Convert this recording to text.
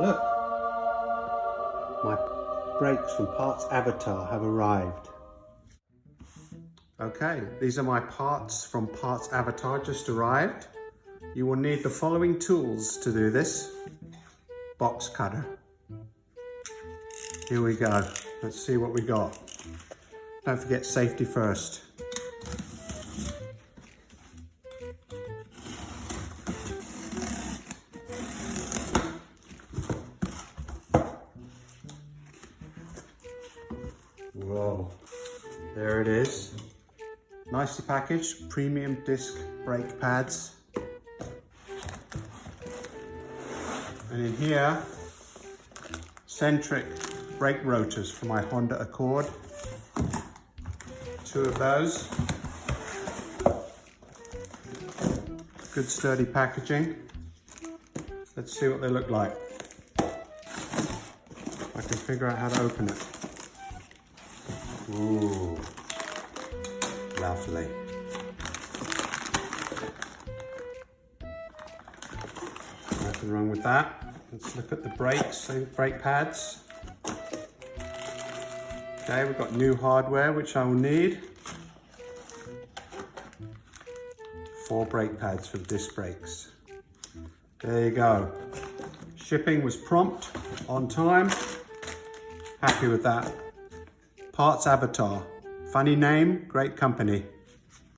look, my brakes from PartsAvatar have arrived. Okay, these are my parts from PartsAvatar, just arrived. You will need the following tools to do this. Box cutter. Here we go. Let's see what we got. Don't forget safety first. Whoa, there it is. Nicely packaged, premium disc brake pads. And in here, Centric brake rotors for my Honda Accord. 2 of those. Good sturdy packaging. Let's see what they look like. I can figure out how to open it. Ooh, lovely. Nothing wrong with that. Let's look at the brakes, brake pads. Okay, we've got new hardware, which I will need. 4 brake pads for disc brakes. There you go. Shipping was prompt, on time. Happy with that. PartsAvatar. Funny name, great company.